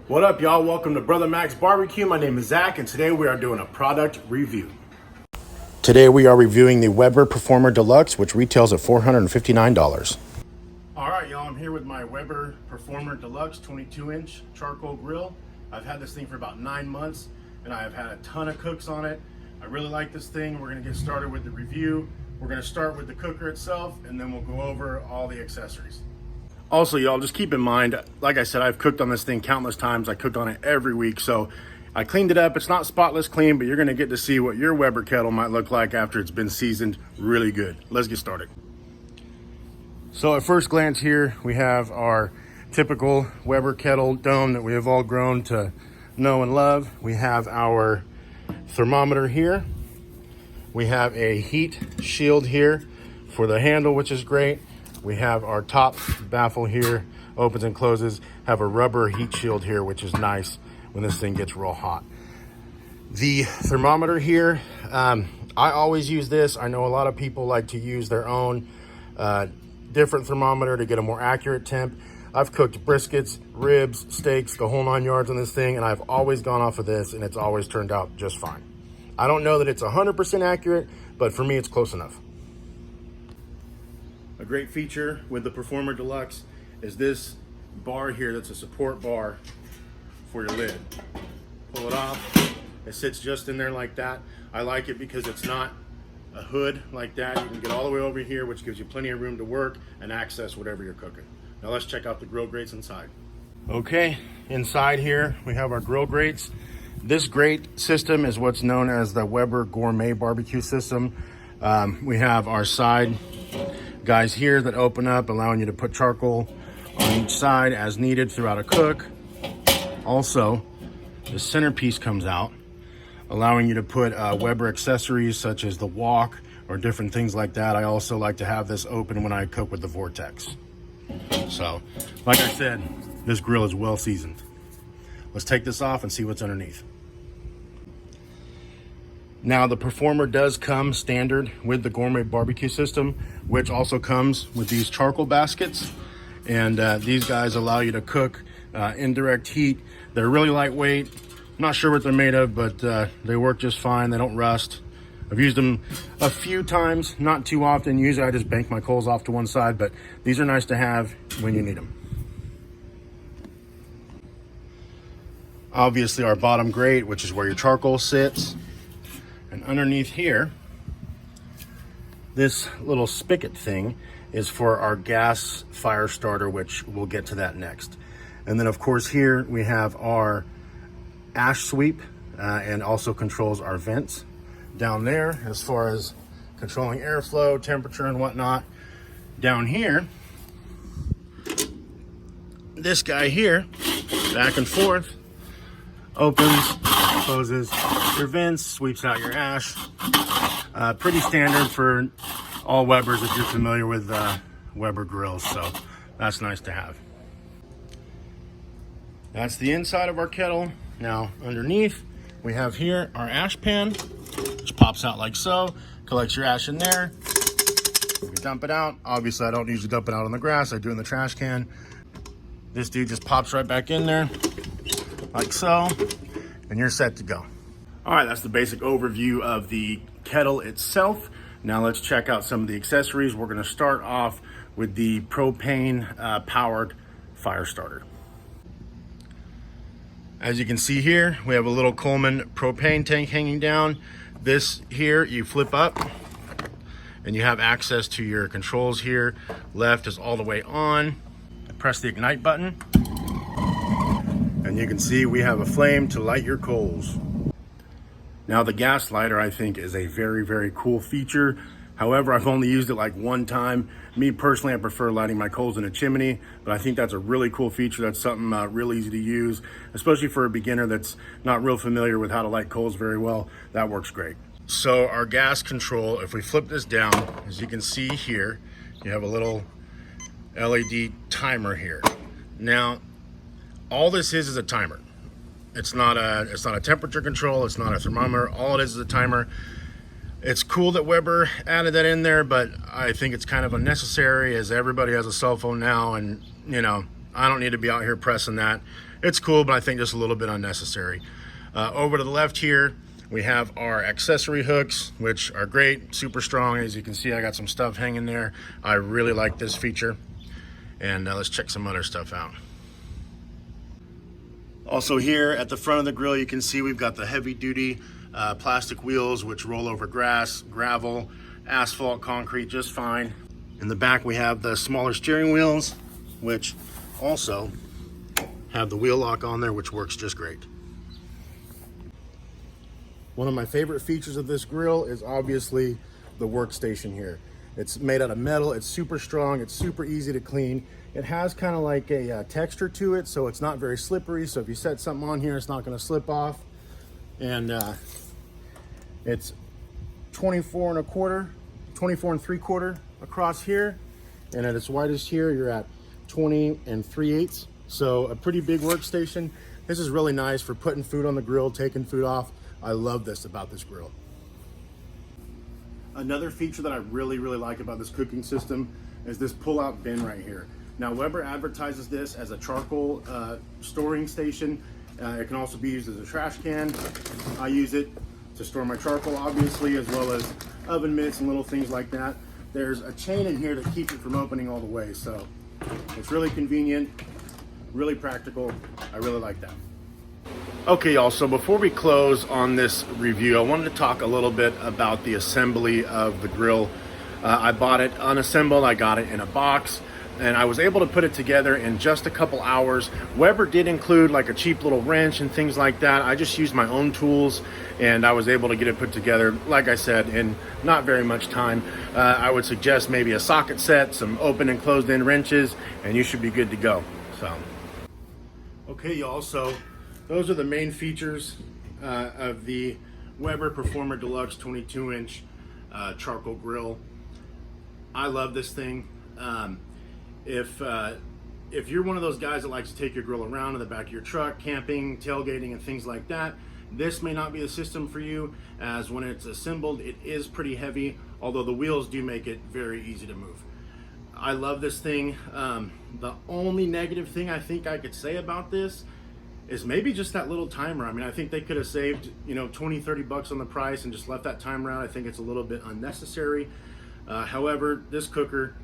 What up, y'all? Welcome to Brother Mac's Barbecue. My name is Zach, and today we are doing a product review. Today we are reviewing the Weber Performer Deluxe, which retails at $459. All right, y'all, I'm here with my Weber Performer Deluxe 22-inch charcoal grill. I've had this thing for about 9 months, and I have had a ton of cooks on it. I really like this thing. We're gonna get started with the review. We're gonna start with the cooker itself, and then we'll go over all the accessories. Also, y'all, just keep in mind, like I said, I've cooked on this thing countless times. I cook on it every week, so I cleaned it up. It's not spotless clean, but you're gonna get to see what your Weber kettle might look like after it's been seasoned really good. Let's get started. So at first glance here, we have our typical Weber kettle dome that we have all grown to know and love. We have our thermometer here. We have a heat shield here for the handle, which is great. We have our top baffle here, opens and closes, have a rubber heat shield here, which is nice when this thing gets real hot. The thermometer here, I always use this. I know a lot of people like to use their own different thermometer to get a more accurate temp. I've cooked briskets, ribs, steaks, the whole 9 yards on this thing, and I've always gone off of this, and it's always turned out just fine. I don't know that it's 100% accurate, but for me, it's close enough. A great feature with the Performer Deluxe is this bar here that's a support bar for your lid. Pull it off, it sits just in there like that. I like it because it's not a hood like that. You can get all the way over here, which gives you plenty of room to work and access whatever you're cooking. Now let's check out the grill grates inside. Okay, inside here we have our grill grates. This grate system is what's known as the Weber Gourmet Barbecue System. We have our side guys here that open up, allowing you to put charcoal on each side as needed throughout a cook. Also, the centerpiece comes out, allowing you to put Weber accessories such as the wok or different things like that. I also like to have this open when I cook with the Vortex. So, like I said, this grill is well seasoned. Let's take this off and see what's underneath. Now, the Performer does come standard with the Gourmet Barbecue System, which also comes with these charcoal baskets. And these guys allow you to cook indirect heat. They're really lightweight. I'm not sure what they're made of, but they work just fine. They don't rust. I've used them a few times, not too often. Usually I just bank my coals off to one side, but these are nice to have when you need them. Obviously our bottom grate, which is where your charcoal sits. And underneath here, this little spigot thing is for our gas fire starter, which we'll get to that next. And then of course here we have our ash sweep and also controls our vents down there as far as controlling airflow, temperature and whatnot. Down here, this guy here, back and forth, opens, closes your vents, sweeps out your ash. Pretty standard for all Webers if you're familiar with Weber grills, so that's nice to have. That's the inside of our kettle. Now underneath we have here our ash pan, which pops out like so, collects your ash in there. You can dump it out. Obviously I don't usually dump it out on the grass, I do in the trash can. This dude just pops right back in there like so, and you're set to go. All right, that's the basic overview of the kettle itself. Now let's check out some of the accessories. We're gonna start off with the propane powered fire starter. As you can see here, we have a little Coleman propane tank hanging down. This here, you flip up and you have access to your controls here. Left is all the way on. Press the ignite button. And you can see we have a flame to light your coals. Now the gas lighter I think is a very, very cool feature. However, I've only used it like one time. Me personally, I prefer lighting my coals in a chimney, but I think that's a really cool feature. That's something real easy to use, especially for a beginner that's not real familiar with how to light coals very well. That works great. So our gas control, if we flip this down, as you can see here, you have a little LED timer here. Now, all this is a timer. It's not a temperature control, it's not a thermometer. All it is a timer. It's cool that Weber added that in there, but I think it's kind of unnecessary as everybody has a cell phone now, and you know, I don't need to be out here pressing that It's cool, but I think just a little bit unnecessary. Over to the left here, we have our accessory hooks, which are great, super strong. As you can see, I got some stuff hanging there. I really like this feature. And let's check some other stuff out. Also here at the front of the grill, you can see we've got the heavy duty plastic wheels, which roll over grass, gravel, asphalt, concrete just fine. In the back, we have the smaller steering wheels, which also have the wheel lock on there, which works just great. One of my favorite features of this grill is obviously the workstation here. It's made out of metal, it's super strong, it's super easy to clean. It has kind of like a texture to it, so it's not very slippery. So if you set something on here, it's not gonna slip off. And it's 24 3/4 across here. And at its widest here, you're at 20 3/8. So a pretty big workstation. This is really nice for putting food on the grill, taking food off. I love this about this grill. Another feature that I really like about this cooking system is this pull-out bin right here. Now Weber advertises this as a charcoal storing station. It can also be used as a trash can. I use it to store my charcoal, obviously, as well as oven mitts and little things like that. There's a chain in here that keeps it from opening all the way, so it's really convenient, really practical. I really like that. Okay, y'all, so before we close on this review, I wanted to talk a little bit about the assembly of the grill. I bought it unassembled, I got it in a box, and I was able to put it together in just a couple hours. Weber did include like a cheap little wrench and things like that. I just used my own tools, and I was able to get it put together, like I said, in not very much time. I would suggest maybe a socket set, some open and closed end wrenches, and you should be good to go. So, okay, y'all, so those are the main features of the Weber Performer Deluxe 22-inch charcoal grill. I love this thing. If you're one of those guys that likes to take your grill around in the back of your truck, camping, tailgating, and things like that, this may not be a system for you, as when it's assembled, it is pretty heavy, although the wheels do make it very easy to move. I love this thing. The only negative thing I think I could say about this is maybe just that little timer. I mean, I think they could have saved, you know, 20-30 bucks on the price and just left that timer out. I think it's a little bit unnecessary. However, this cooker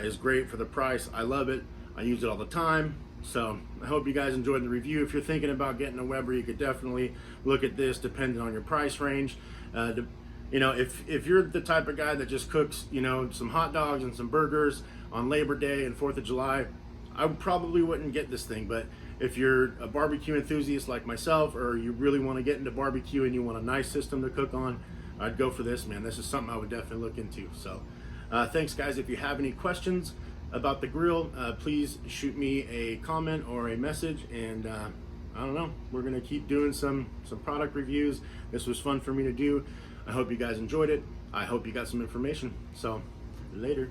is great for the price. I love it. I use it all the time. So I hope you guys enjoyed the review. If you're thinking about getting a Weber, you could definitely look at this depending on your price range. You know, if you're the type of guy that just cooks, you know, some hot dogs and some burgers on Labor Day and 4th of July, I probably wouldn't get this thing. But if you're a barbecue enthusiast like myself, or you really want to get into barbecue and you want a nice system to cook on, I'd go for this, man. This is something I would definitely look into. So thanks, guys. If you have any questions about the grill, please shoot me a comment or a message, and I don't know, we're gonna keep doing some product reviews. This was fun for me to do. I hope you guys enjoyed it. I hope you got some information. So later.